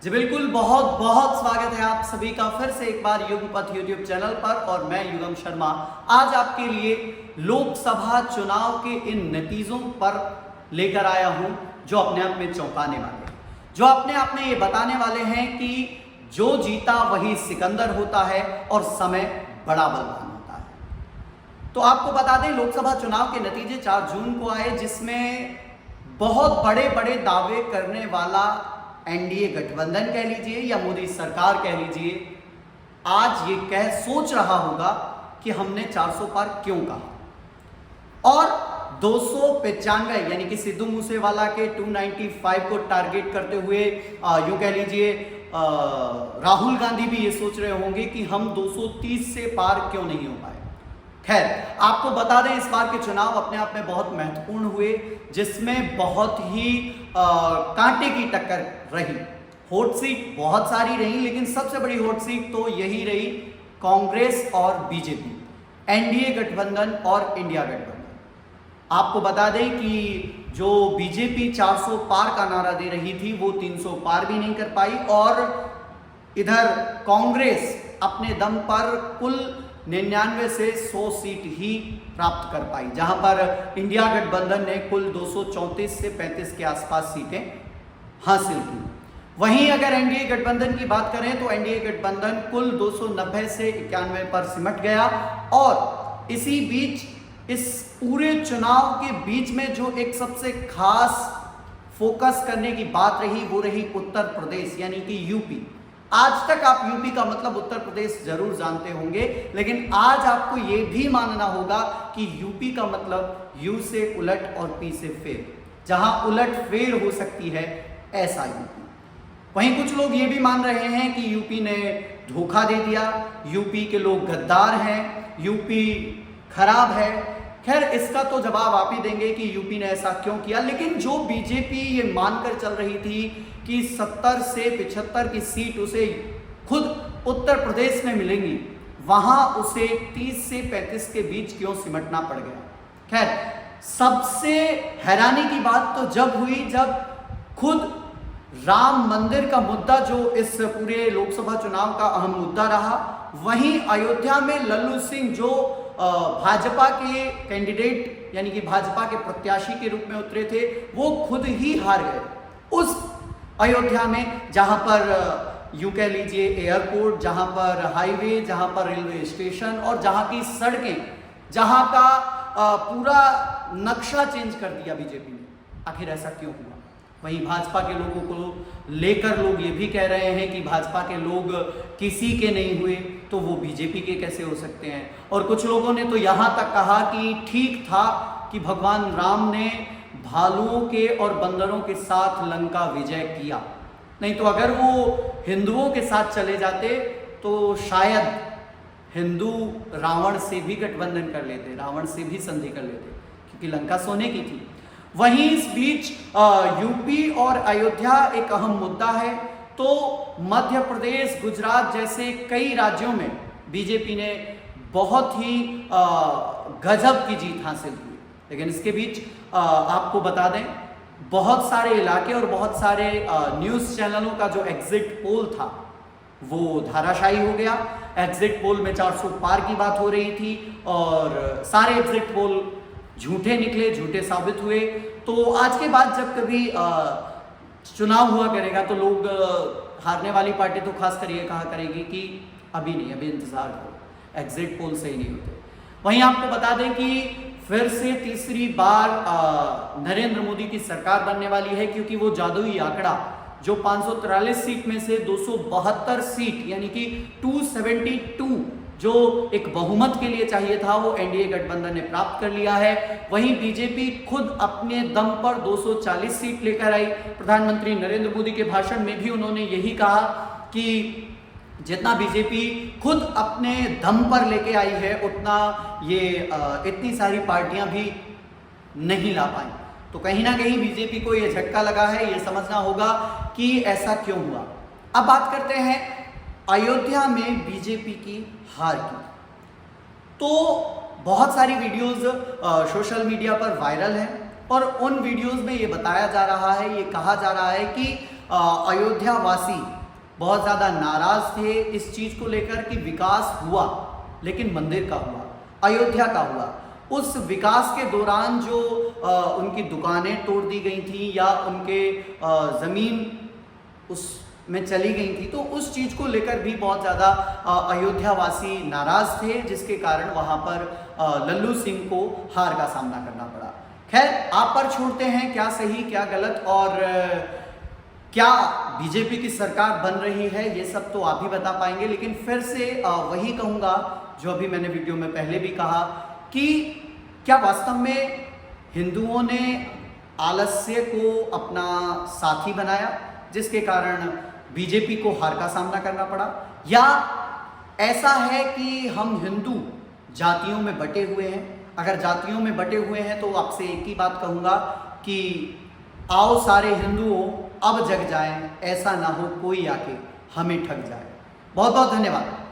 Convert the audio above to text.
जी बिल्कुल, बहुत बहुत स्वागत है आप सभी का फिर से एक बार युग पथ यूट्यूब चैनल पर। और मैं युगम शर्मा आज आपके लिए लोकसभा चुनाव के इन नतीजों पर लेकर आया हूं जो अपने आप में चौंकाने वाले हैं, जो अपने आप में ये बताने वाले हैं कि जो जीता वही सिकंदर होता है और समय बड़ा बलवान होता है। तो आपको बता दें, लोकसभा चुनाव के नतीजे 4 जून को आए, जिसमें बहुत बड़े बड़े दावे करने वाला एनडीए गठबंधन कह लीजिए या मोदी सरकार कह लीजिए, आज ये सोच रहा होगा कि हमने 400 पार क्यों कहा। और 295 यानी कि सिद्धू मूसेवाला के 295 को टारगेट करते हुए यूं कह लीजिए राहुल गांधी भी ये सोच रहे होंगे कि हम 230 से पार क्यों नहीं हो पाए। खैर, आपको बता दें, इस बार के चुनाव अपने आप में बहुत महत्वपूर्ण हुए, जिसमें बहुत ही कांटे की टक्कर रही। हॉट सीट बहुत सारी रही, लेकिन सबसे बड़ी हॉट सीट तो यही रही, कांग्रेस और बीजेपी, एनडीए गठबंधन और इंडिया गठबंधन। आपको बता दें कि जो बीजेपी 400 पार का नारा दे रही थी, वो 300 पार भी नहीं कर पाई, और इधर कांग्रेस अपने दम पर कुल 99 से 100 सीट ही प्राप्त कर पाई, जहां पर इंडिया गठबंधन ने कुल 234 से 35 के आसपास सीटें हासिल की। वहीं अगर एनडीए गठबंधन की बात करें तो एनडीए गठबंधन कुल 290 से 91 पर सिमट गया। और इसी बीच, इस पूरे चुनाव के बीच में जो एक सबसे खास फोकस करने की बात रही, वो रही उत्तर प्रदेश यानी कि यूपी। आज तक आप यूपी का मतलब उत्तर प्रदेश जरूर जानते होंगे, लेकिन आज आपको यह भी मानना होगा कि यूपी का मतलब यू से उलट और पी से फेर, जहां उलट फेर हो सकती है, ऐसा यूपी। वहीं कुछ लोग ये भी मान रहे हैं कि यूपी ने धोखा दे दिया, यूपी के लोग गद्दार हैं, यूपी खराब है। खैर, इसका तो जवाब आप ही देंगे कि यूपी ने ऐसा क्यों किया। लेकिन जो बीजेपी ये मानकर चल रही थी कि 70 से 75 की सीट उसे खुद उत्तर प्रदेश में मिलेंगी, वहां उसे 30 से 35 के बीच क्यों सिमटना पड़ गया। खैर, सबसे हैरानी की बात तो जब हुई जब खुद राम मंदिर का मुद्दा, जो इस पूरे लोकसभा चुनाव का अहम मुद्दा रहा, वहीं अयोध्या में लल्लू सिंह, जो भाजपा के कैंडिडेट यानी कि भाजपा के प्रत्याशी के रूप में उतरे थे, वो खुद ही हार गए उस अयोध्या में, जहां पर यूं कह लीजिए एयरपोर्ट, जहां पर हाईवे, जहां पर रेलवे स्टेशन और जहां की सड़कें, जहां का पूरा नक्शा चेंज कर दिया बीजेपी ने। आखिर ऐसा क्यों हुआ? वहीं भाजपा के लोगों को लेकर लोग ये भी कह रहे हैं कि भाजपा के लोग किसी के नहीं हुए तो वो बीजेपी के कैसे हो सकते हैं। और कुछ लोगों ने तो यहाँ तक कहा कि ठीक था कि भगवान राम ने भालुओं के और बंदरों के साथ लंका विजय किया, नहीं तो अगर वो हिंदुओं के साथ चले जाते तो शायद हिंदू रावण से भी गठबंधन कर लेते, रावण से भी संधि कर लेते, क्योंकि लंका सोने की थी। वहीं इस बीच यूपी और अयोध्या एक अहम मुद्दा है, तो मध्य प्रदेश, गुजरात जैसे कई राज्यों में बीजेपी ने बहुत ही गजब की जीत हासिल की। लेकिन इसके बीच आपको बता दें, बहुत सारे इलाके और बहुत सारे न्यूज़ चैनलों का जो एग्जिट पोल था वो धाराशायी हो गया। एग्जिट पोल में 400 पार की बात हो रही थी और सारे एग्जिट पोल झूठे निकले, झूठे साबित हुए। तो आज के बाद जब कभी चुनाव हुआ करेगा तो लोग, हारने वाली पार्टी तो खास कर ये कहा करेगी कि अभी नहीं, अभी इंतजार करो, एग्जिट पोल सही नहीं होते। वहीं आपको बता दें कि फिर से तीसरी बार नरेंद्र मोदी की सरकार बनने वाली है, क्योंकि वो जादुई आंकड़ा जो 543 सीट में से 272 सीट यानी कि 272 जो एक बहुमत के लिए चाहिए था, वो एनडीए गठबंधन ने प्राप्त कर लिया है। वहीं बीजेपी खुद अपने दम पर 240 सीट लेकर आई। प्रधानमंत्री नरेंद्र मोदी के भाषण में भी उन्होंने यही कहा कि जितना बीजेपी खुद अपने दम पर लेके आई है, उतना ये इतनी सारी पार्टियां भी नहीं ला पाई। तो कहीं ना कहीं बीजेपी को ये झटका लगा है, ये समझना होगा कि ऐसा क्यों हुआ। अब बात करते हैं अयोध्या में बीजेपी की हार की। तो बहुत सारी वीडियोस सोशल मीडिया पर वायरल हैं और उन वीडियोस में ये बताया जा रहा है, ये कहा जा रहा है कि अयोध्या वासी बहुत ज़्यादा नाराज थे इस चीज़ को लेकर कि विकास हुआ लेकिन मंदिर का हुआ, अयोध्या का हुआ। उस विकास के दौरान जो उनकी दुकानें तोड़ दी गई थी या उनके ज़मीन उसमें चली गई थी, तो उस चीज़ को लेकर भी बहुत ज़्यादा अयोध्या वासी नाराज़ थे, जिसके कारण वहाँ पर लल्लू सिंह को हार का सामना करना पड़ा। खैर, आप पर छोड़ते हैं क्या सही क्या गलत और क्या बीजेपी की सरकार बन रही है, ये सब तो आप ही बता पाएंगे। लेकिन फिर से वही कहूँगा जो अभी मैंने वीडियो में पहले भी कहा कि क्या वास्तव में हिंदुओं ने आलस्य को अपना साथी बनाया जिसके कारण बीजेपी को हार का सामना करना पड़ा, या ऐसा है कि हम हिंदू जातियों में बटे हुए हैं। अगर जातियों में बटे हुए हैं तो आपसे एक ही बात कहूँगा कि आओ सारे हिंदुओं अब जग जाएं, ऐसा ना हो कोई आके हमें ठग जाए। बहुत बहुत धन्यवाद।